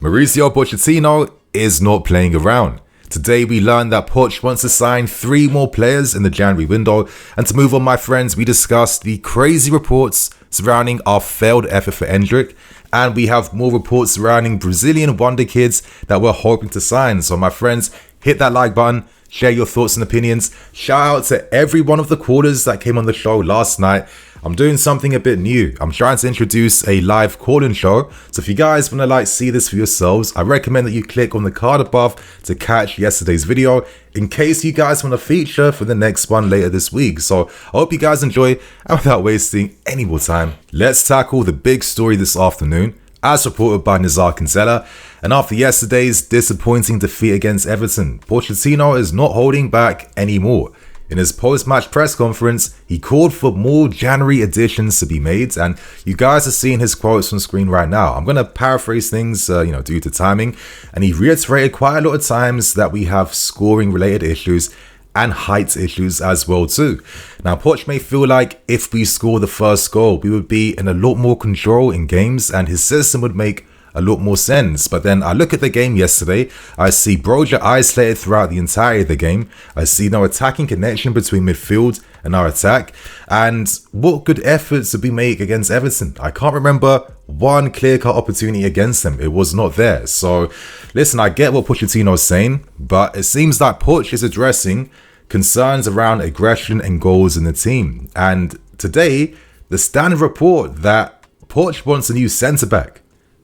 Mauricio Pochettino is not playing around. Today we learned that Poch wants to sign 3 more players in the January window, and to move on, my friends, we discussed the crazy reports surrounding our failed effort for Endrick, and we have more reports surrounding Brazilian wonderkids that we're hoping to sign. So my friends, hit that like button, share your thoughts and opinions. Shout out to every one of the callers that came on the show last night. I'm doing something a bit new. I'm trying to introduce a live call-in show. So if you guys want to see this for yourselves, I recommend that you click on the card above to catch yesterday's video in case you guys want to feature for the next one later this week. So I hope you guys enjoy, and without wasting any more time, let's tackle the big story this afternoon, as reported by Nizar Kinsella. And after yesterday's disappointing defeat against Everton, Pochettino is not holding back anymore. In his post-match press conference, he called for more January additions to be made, and you guys are seeing his quotes on screen right now. I'm going to paraphrase things, due to timing, and he reiterated quite a lot of times that we have scoring-related issues and height issues as well too. Now, Poch may feel like if we score the first goal, we would be in a lot more control in games, and his system would make a lot more sense. But then I look at the game yesterday, I see Broja isolated throughout the entirety of the game. I see no attacking connection between midfield and our attack. And what good efforts did we make against Everton? I can't remember one clear-cut opportunity against them. It was not there. So listen, I get what Pochettino's saying, but it seems like Poch is addressing concerns around aggression and goals in the team. And today, the Standard report that Poch wants a new centre-back,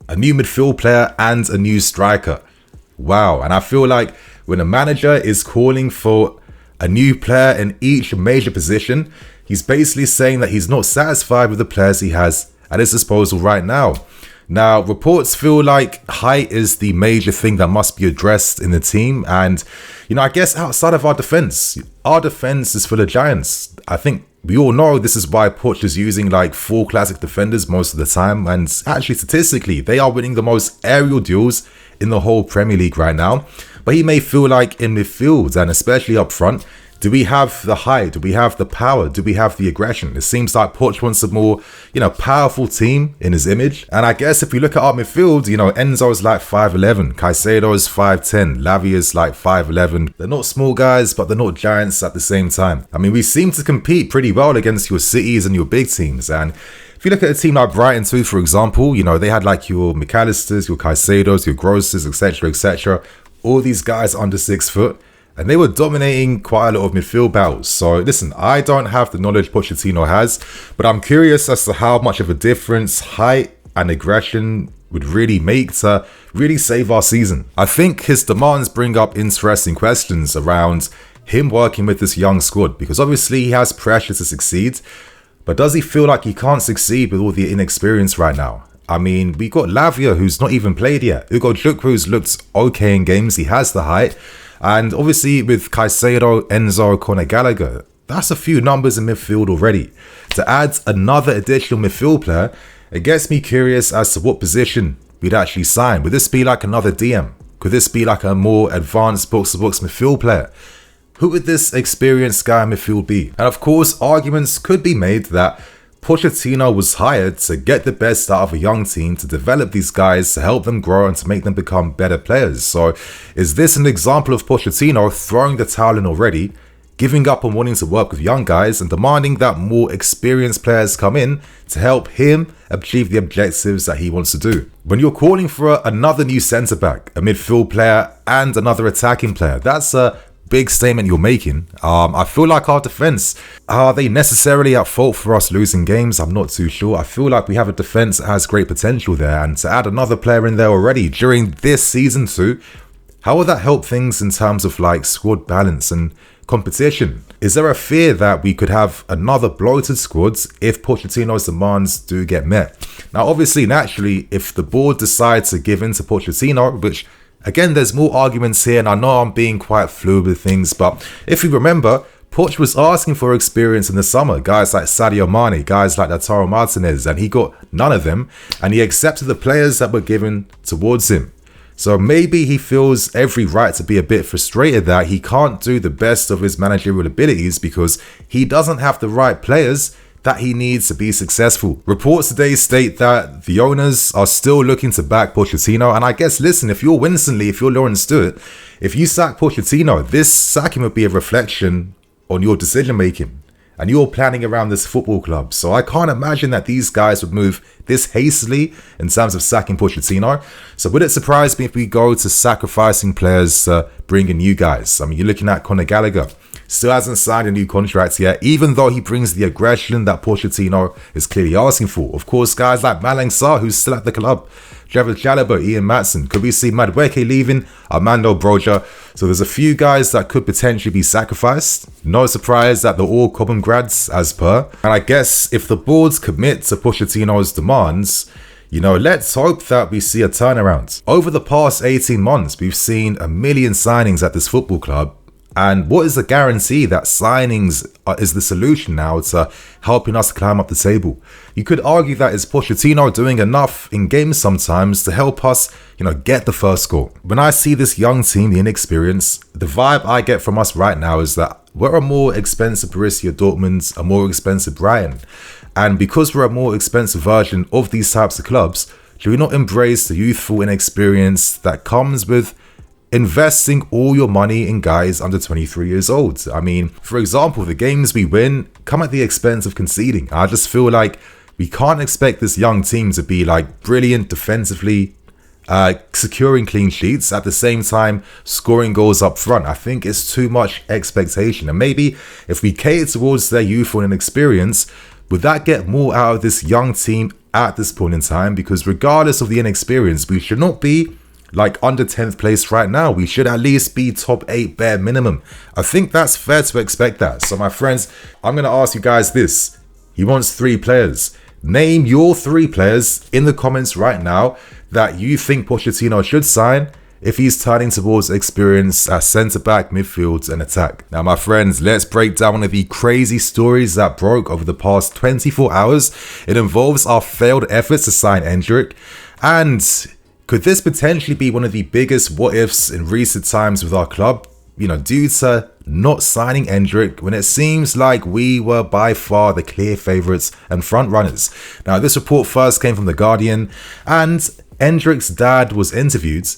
a new midfield player, and a new striker. Wow. And I feel like when a manager is calling for a new player in each major position, he's basically saying that he's not satisfied with the players he has at his disposal right now. Now, reports feel like height is the major thing that must be addressed in the team. And, I guess outside of our defense is full of giants. I think we all know this is why Poch is using 4 classic defenders most of the time. And actually, statistically, they are winning the most aerial duels in the whole Premier League right now. But he may feel like in midfield, and especially up front, do we have the height? Do we have the power? Do we have the aggression? It seems like Poch wants a more, powerful team in his image. And I guess if you look at our midfield, Enzo's 5'11", Caicedo's 5'10", Lavia's 5'11". They're not small guys, but they're not giants at the same time. I mean, we seem to compete pretty well against your cities and your big teams. And if you look at a team like Brighton too, for example, they had your McAllisters, your Caicedos, your Grosses, etc., etc. All these guys under 6 foot. And they were dominating quite a lot of midfield battles. So listen, I don't have the knowledge Pochettino has, but I'm curious as to how much of a difference height and aggression would really make to really save our season. I think his demands bring up interesting questions around him working with this young squad, because obviously he has pressure to succeed, but does he feel like he can't succeed with all the inexperience right now? I mean, we got Lavia, who's not even played yet. Hugo Djukwu looked okay in games. He has the height. And obviously with Caicedo, Enzo, Conor Gallagher, that's a few numbers in midfield already. To add another additional midfield player, it gets me curious as to what position we'd actually sign. Would this be another DM? Could this be a more advanced box-to-box midfield player? Who would this experienced guy in midfield be? And of course, arguments could be made that Pochettino was hired to get the best out of a young team, to develop these guys, to help them grow and to make them become better players. So is this an example of Pochettino throwing the towel in already, giving up on wanting to work with young guys and demanding that more experienced players come in to help him achieve the objectives that he wants to do? When you're calling for another new centre-back, a midfield player and another attacking player, that's a big statement you're making. I feel like our defense, are they necessarily at fault for us losing games? I'm not too sure. I feel like we have a defense that has great potential there, and to add another player in there already during this season too, how will that help things in terms of squad balance and competition? Is there a fear that we could have another bloated squad if Pochettino's demands do get met? Now obviously, naturally, if the board decides to give in to Pochettino, which again, there's more arguments here, and I know I'm being quite fluid with things, but if you remember, Poch was asking for experience in the summer. Guys like Sadio Mane, guys like Lautaro Martinez, and he got none of them, and he accepted the players that were given towards him. So maybe he feels every right to be a bit frustrated that he can't do the best of his managerial abilities because he doesn't have the right players that he needs to be successful. Reports today state that the owners are still looking to back Pochettino, and I guess, listen, if you're Winstonley, if you're Lawrence Stewart, if you sack Pochettino, this sacking would be a reflection on your decision making. And you're planning around this football club. So I can't imagine that these guys would move this hastily in terms of sacking Pochettino. So would it surprise me if we go to sacrificing players, bringing new guys? I mean, you're looking at Conor Gallagher. Still hasn't signed a new contract yet, even though he brings the aggression that Pochettino is clearly asking for. Of course, guys like Malang Sarr, who's still at the club, Trevor Chalobah, Ian Maatson. Could we see Madueke leaving? Armando Broja. So there's a few guys that could potentially be sacrificed. No surprise that they're all common grads as per. And I guess if the boards commit to Pochettino's demands, let's hope that we see a turnaround. Over the past 18 months, we've seen 1 million signings at this football club. And what is the guarantee that signings is the solution now to helping us climb up the table? You could argue that is Pochettino doing enough in games sometimes to help us, get the first goal. When I see this young team, the inexperience, the vibe I get from us right now is that we're a more expensive Borussia Dortmund, a more expensive Brighton. And because we're a more expensive version of these types of clubs, do we not embrace the youthful inexperience that comes with investing all your money in guys under 23 years old? I mean, for example, the games we win come at the expense of conceding. I just feel like we can't expect this young team to be like brilliant defensively, securing clean sheets, at the same time scoring goals up front. I think it's too much expectation. And maybe if we cater towards their youthful inexperience, would that get more out of this young team at this point in time? Because regardless of the inexperience, we should not be like under 10th place right now. We should at least be top 8 bare minimum. I think that's fair to expect that. So my friends, I'm going to ask you guys this. He wants 3 players. Name your 3 players in the comments right now that you think Pochettino should sign if he's turning towards experience at centre-back, midfield and attack. Now my friends, let's break down one of the crazy stories that broke over the past 24 hours. It involves our failed efforts to sign Endrick, and could this potentially be one of the biggest what-ifs in recent times with our club? Due to not signing Endrick when it seems like we were by far the clear favourites and front runners. Now, this report first came from The Guardian, and Endrick's dad was interviewed.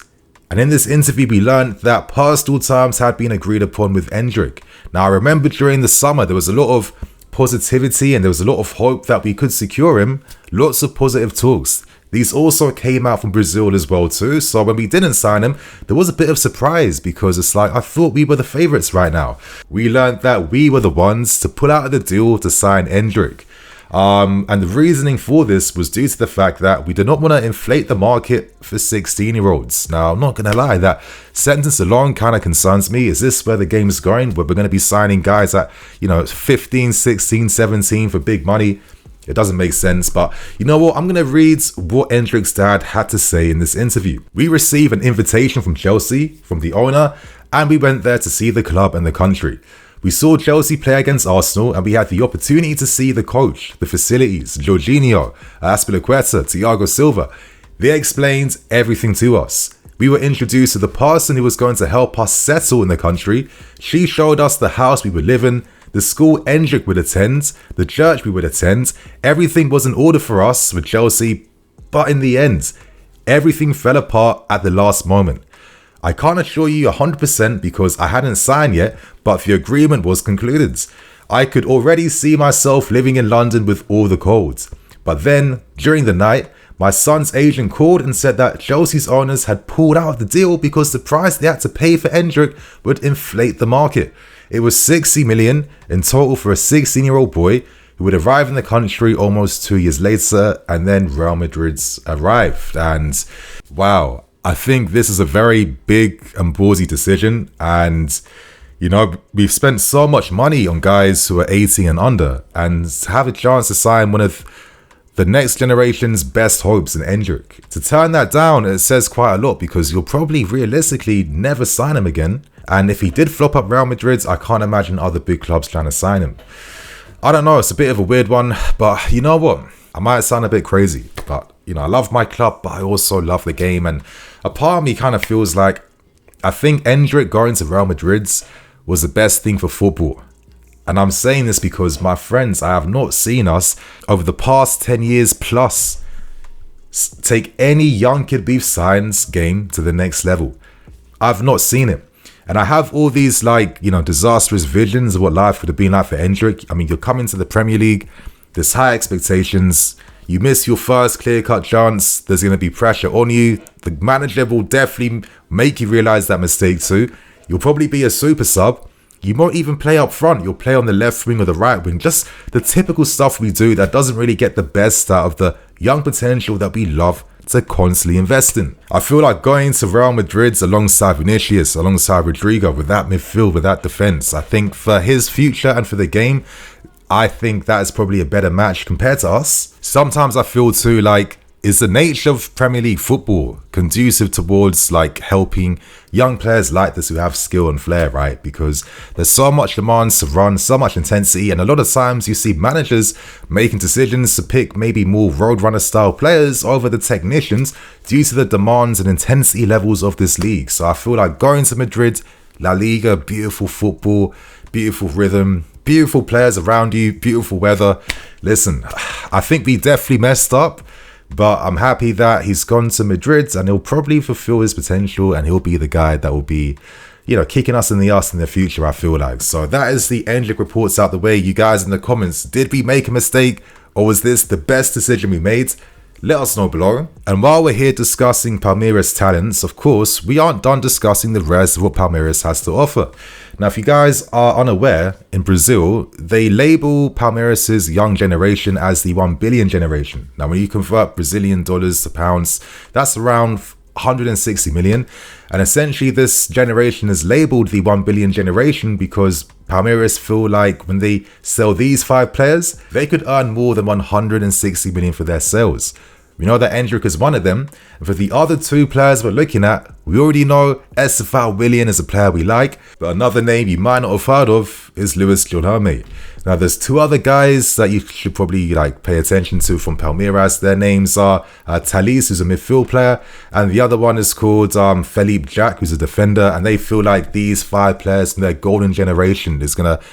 And in this interview, we learned that personal terms had been agreed upon with Endrick. Now, I remember during the summer, there was a lot of positivity and there was a lot of hope that we could secure him. Lots of positive talks. These also came out from Brazil as well too. So when we didn't sign him, there was a bit of surprise because it's like, I thought we were the favourites right now. We learned that we were the ones to pull out of the deal to sign Endrick. And the reasoning for this was due to the fact that we did not want to inflate the market for 16-year-olds. Now, I'm not going to lie, that sentence alone kind of concerns me. Is this where the game is going? Where we're going to be signing guys at, 15, 16, 17 for big money? It doesn't make sense, but you know what? I'm going to read what Endrick's dad had to say in this interview. We received an invitation from Chelsea, from the owner, and we went there to see the club and the country. We saw Chelsea play against Arsenal, and we had the opportunity to see the coach, the facilities, Jorginho, Azpilicueta, Thiago Silva. They explained everything to us. We were introduced to the person who was going to help us settle in the country. She showed us the house we would live in, the school Endrick would attend, the church we would attend. Everything was in order for us with Chelsea, but in the end, everything fell apart at the last moment. I can't assure you 100% because I hadn't signed yet, but the agreement was concluded. I could already see myself living in London with all the codes. But then, during the night, my son's agent called and said that Chelsea's owners had pulled out of the deal because the price they had to pay for Endrick would inflate the market. It was 60 million in total for a 16-year-old boy who would arrive in the country almost 2 years later, and then Real Madrid's arrived. And wow, I think this is a very big and ballsy decision. And, we've spent so much money on guys who are 18 and under, and to have a chance to sign one of the next generation's best hopes in Endrick. To turn that down, it says quite a lot because you'll probably realistically never sign him again. And if he did flop up Real Madrid, I can't imagine other big clubs trying to sign him. I don't know, it's a bit of a weird one, but you know what? I might sound a bit crazy, but I love my club, but I also love the game. And a part of me kind of feels like I think Endrick going to Real Madrid was the best thing for football. And I'm saying this because, my friends, I have not seen us over the past 10 years plus take any young kid we've signed game to the next level. I've not seen it. And I have all these, like, you know, disastrous visions of what life would have been like for Endrick. I mean, you're coming to the Premier League, there's high expectations, you miss your first clear-cut chance, there's going to be pressure on you. The manager will definitely make you realise that mistake too. You'll probably be a super sub. You won't even play up front. You'll play on the left wing or the right wing. Just the typical stuff we do that doesn't really get the best out of the young potential that we love to constantly invest in. I feel like going to Real Madrid alongside Vinicius, alongside Rodrigo, with that midfield, with that defense, I think for his future and for the game, I think that is probably a better match compared to us. Sometimes I feel too like, is the nature of Premier League football conducive towards like helping young players like this who have skill and flair, right? Because there's so much demands to run, so much intensity, and a lot of times you see managers making decisions to pick maybe more roadrunner style players over the technicians due to the demands and intensity levels of this league. So I feel like going to Madrid, La Liga, beautiful football, beautiful rhythm, beautiful players around you, beautiful weather. Listen, I think we definitely messed up. But I'm happy that he's gone to Madrid and he'll probably fulfill his potential and he'll be the guy that will be, you know, kicking us in the ass in the future, I feel like. So that is the Endrick reports out the way. You guys in the comments, did we make a mistake or was this the best decision we made? Let us know below. And while we're here discussing Palmeiras talents, of course, we aren't done discussing the rest of what Palmeiras has to offer. Now, if you guys are unaware, in Brazil, they label Palmeiras' young generation as the 1 billion generation. Now, when you convert Brazilian dollars to pounds, that's around 160 million. And essentially, this generation is labeled the 1 billion generation because Palmeiras feel like when they sell these 5 players, they could earn more than 160 million for their sales. We know that Endrick is one of them. And for the other 2 players we're looking at, we already know Estevao Willian is a player we like. But another name you might not have heard of is Guilherme. Now, there's 2 other guys that you should probably like pay attention to from Palmeiras. Their names are Thalys, who's a midfield player, and the other one is called Felipe Jack, who's a defender. And they feel like these 5 players from their golden generation is going to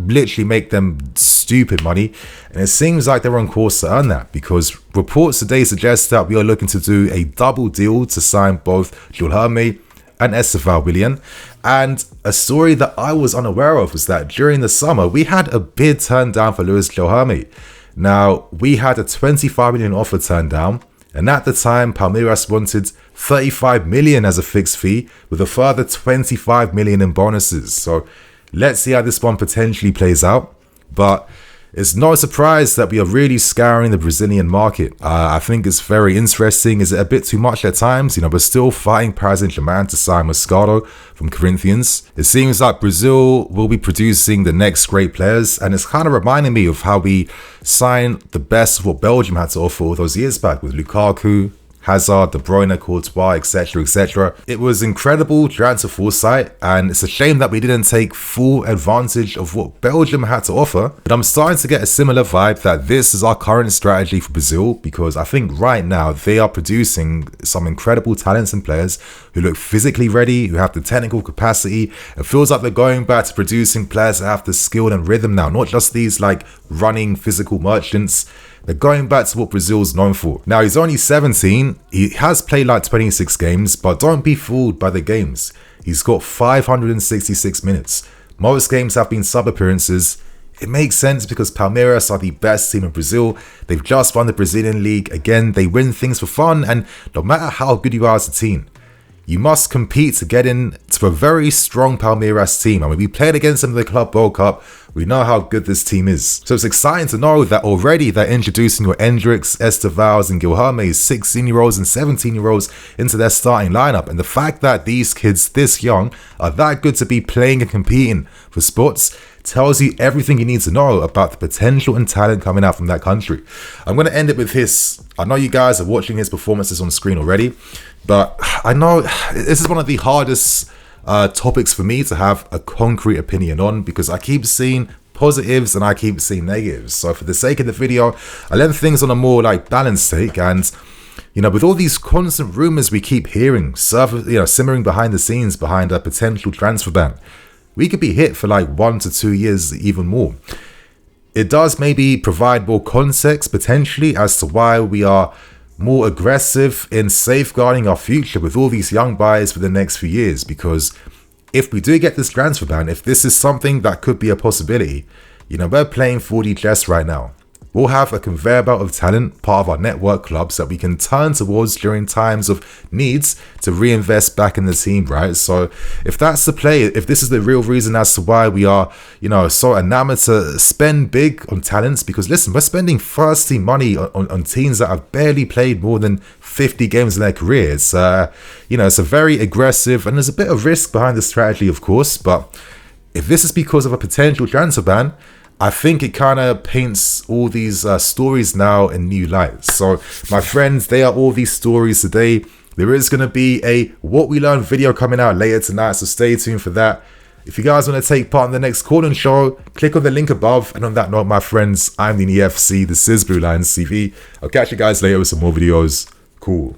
literally make them stupid money, and it seems like they're on course to earn that because reports today suggest that we are looking to do a double deal to sign both Guilherme and Estevao Willian. And a story that I was unaware of was that during the summer we had a bid turned down for Guilherme. Now, we had a 25 million offer turned down, and at the time Palmeiras wanted 35 million as a fixed fee with a further 25 million in bonuses. So let's see how this one potentially plays out. But it's no surprise that we are really scouring the Brazilian market. I think it's very interesting. Is it a bit too much at times? You know, we're still fighting Paris Saint-Germain to sign Moscato from Corinthians. It seems like Brazil will be producing the next great players. And it's kind of reminding me of how we signed the best of what Belgium had to offer all those years back with Lukaku, Hazard, De Bruyne, Courtois, etc., etc. It was incredible transfer foresight, and it's a shame that we didn't take full advantage of what Belgium had to offer. But I'm starting to get a similar vibe that this is our current strategy for Brazil, because I think right now they are producing some incredible talents and players who look physically ready, who have the technical capacity. It feels like they're going back to producing players that have the skill and rhythm now, not just these like running physical merchants. They're going back to what Brazil's known for. Now, he's only 17. He has played like 26 games, but don't be fooled by the games. He's got 566 minutes. Most games have been sub appearances. It makes sense because Palmeiras are the best team in Brazil. They've just won the Brazilian league. Again, they win things for fun, and no matter how good you are as a team, you must compete to get in to a very strong Palmeiras team. I mean, we played against them in the Club World Cup. We know how good this team is. So it's exciting to know that already they're introducing your Endricks, Estevaos and Guilhermes, 16-year-olds and 17-year-olds into their starting lineup. And the fact that these kids this young are that good to be playing and competing for spots tells you everything you need to know about the potential and talent coming out from that country. I'm going to end it with his. I know you guys are watching his performances on screen already, but I know this is one of the hardest topics for me to have a concrete opinion on, because I keep seeing positives and I keep seeing negatives. So for the sake of the video, I left things on a more like balanced take. And you know, with all these constant rumors we keep hearing, simmering behind the scenes behind a potential transfer ban, we could be hit for like 1 to 2 years, even more. It does maybe provide more context potentially as to why we are more aggressive in safeguarding our future with all these young buyers for the next few years. Because if we do get this transfer ban, if this is something that could be a possibility, you know, we're playing 4D chess right now. We'll have a conveyor belt of talent, part of our network clubs that we can turn towards during times of needs to reinvest back in the team, right? So if that's the play, if this is the real reason as to why we are, you know, so enamored to spend big on talents, because listen, we're spending first team money on teams that have barely played more than 50 games in their careers. You know, it's a very aggressive, and there's a bit of risk behind the strategy, of course, but if this is because of a potential transfer ban, I think it kind of paints all these stories now in new light. So, my friends, they are all these stories today. There is going to be a What We Learned video coming out later tonight, so stay tuned for that. If you guys want to take part in the next call-in show, click on the link above. And on that note, my friends, I'm the EFC. This is BlueLionsTV. I'll catch you guys later with some more videos. Cool.